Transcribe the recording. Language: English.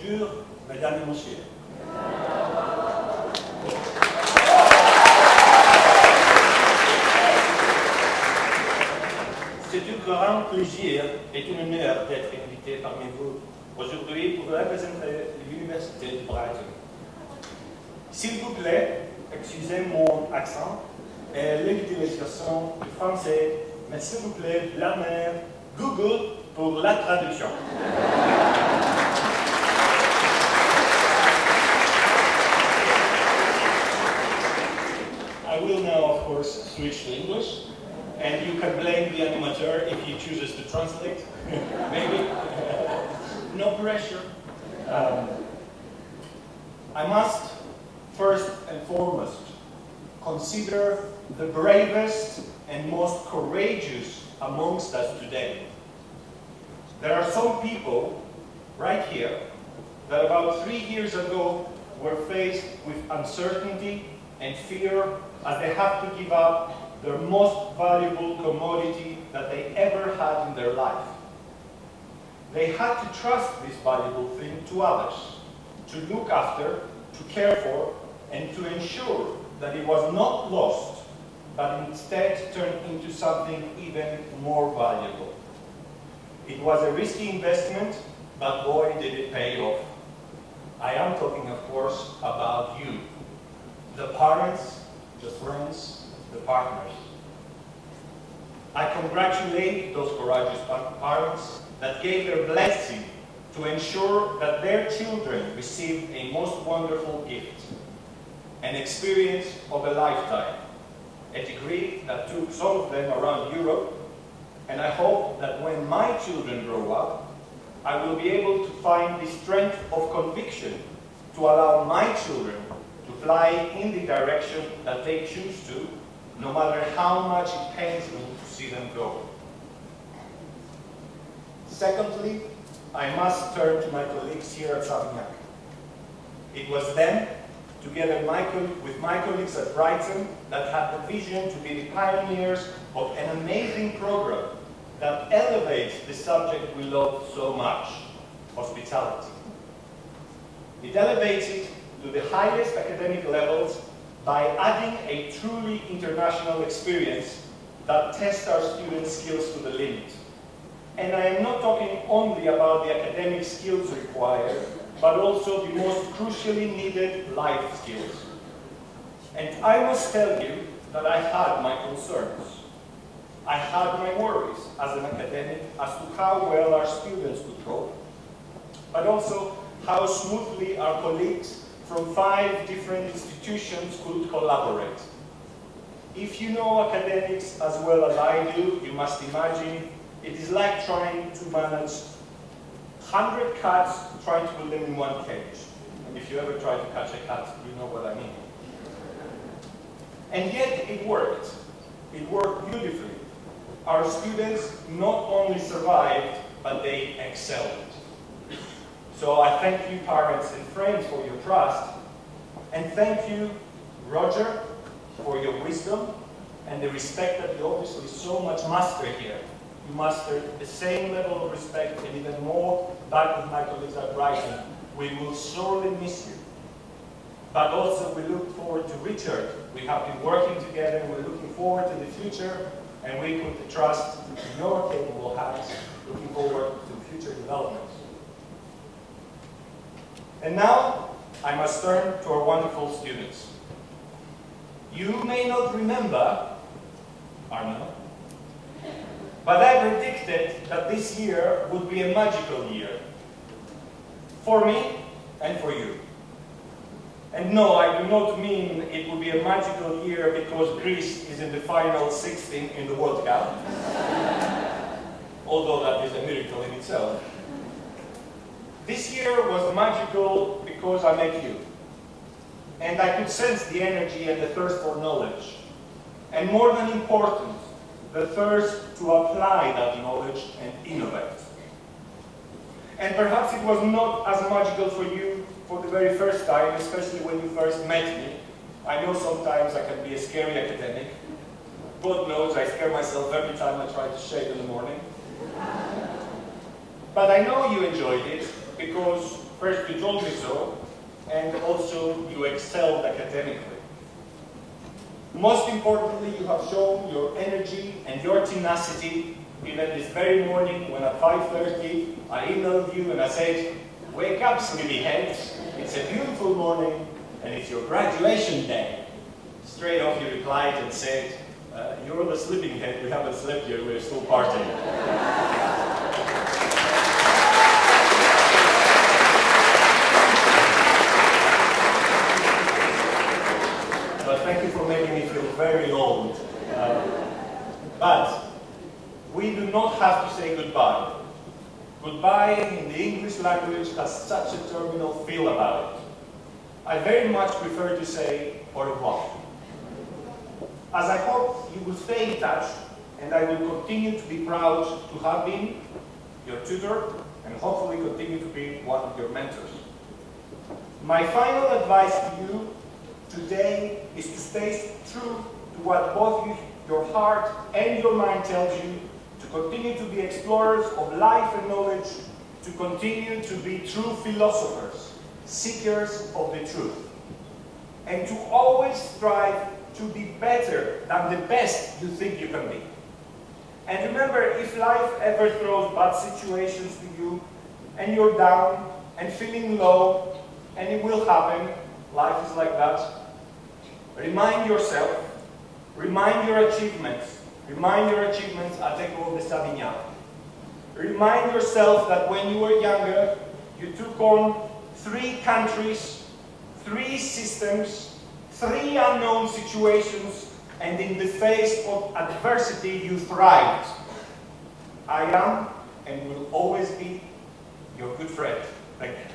Bonjour, mesdames et messieurs. C'est un grand plaisir et un honneur d'être invité parmi vous aujourd'hui pour représenter l'Université de Brighton. S'il vous plaît, excusez mon accent et l'utilisation du français, mais s'il vous plaît, blâmez Google pour la traduction. I will now, of course, switch to English, and you can blame the animateur if he chooses to translate. Maybe. No pressure. I must, first and foremost, consider the bravest and most courageous amongst us today. There are some people right here that about 3 years ago were faced with uncertainty and fear as they have to give up their most valuable commodity that they ever had in their life. They had to trust this valuable thing to others, to look after, to care for, and to ensure that it was not lost, but instead turned into something even more valuable. It was a risky investment, but boy did it pay off. I am talking, of course, about you, the parents, the friends, the partners. I congratulate those courageous parents that gave their blessing to ensure that their children received a most wonderful gift, an experience of a lifetime, a degree that took some of them around Europe, and I hope that when my children grow up, I will be able to find the strength of conviction to allow my children to fly in the direction that they choose to, no matter how much it pains me to see them go. Secondly, I must turn to my colleagues here at Savignac. It was them, together with my colleagues at Brighton, that had the vision to be the pioneers of an amazing program that elevates the subject we love so much, hospitality. It elevates it to the highest academic levels by adding a truly international experience that tests our students' skills to the limit. And I am not talking only about the academic skills required, but also the most crucially needed life skills. And I must tell you that I had my concerns. I had my worries as an academic as to how well our students could cope, but also how smoothly our colleagues from 5 different institutions could collaborate. If you know academics as well as I do, you must imagine it is like trying to manage 100 cats trying to put them in one cage. And if you ever try to catch a cat, you know what I mean. And yet it worked. It worked beautifully. Our students not only survived, but they excelled. So I thank you, parents and friends, for your trust. And thank you, Roger, for your wisdom and the respect that you obviously so much master here. You mastered the same level of respect and even more back with my colleagues at Brighton. We will sorely miss you. But also we look forward to Richard. We have been working together, we're looking forward to the future, and we put the trust in your capable hands, looking forward to future developments. And now, I must turn to our wonderful students. You may not remember, Arno, but I predicted that this year would be a magical year. For me and for you. And no, I do not mean it will be a magical year because Greece is in the final 16 in the World Cup. Although that is a miracle in itself. This year was magical because I met you. And I could sense the energy and the thirst for knowledge. And more than important, the thirst to apply that knowledge and innovate. And perhaps it was not as magical for you for the very first time, especially when you first met me. I know sometimes I can be a scary academic. God knows I scare myself every time I try to shave in the morning. But I know you enjoyed it because First, you told me so, and also you excelled academically. Most importantly, you have shown your energy and your tenacity even this very morning when at 5:30 I emailed you and I said, "Wake up, sleepyhead. It's a beautiful morning and it's your graduation day." Straight off you replied and said, "You're the sleeping head, we haven't slept yet, we're still partying." But thank you for making me feel very old. But we do not have to say goodbye. Goodbye in the English language has such a terminal feel about it. I very much prefer to say au revoir. As I hope you will stay in touch, and I will continue to be proud to have been your tutor, and hopefully continue to be one of your mentors. My final advice to you today is to stay true to what both your heart and your mind tells you, to continue to be explorers of life and knowledge, to continue to be true philosophers, seekers of the truth, and to always strive to be better than the best you think you can be. And remember, if life ever throws bad situations to you, and you're down and feeling low, and it will happen, life is like that, remind yourself, remind your achievements at Ecole de Savignac. Remind yourself that when you were younger, you took on 3 countries, 3 systems, 3 unknown situations, and in the face of adversity, you thrived. I am and will always be your good friend. Thank you.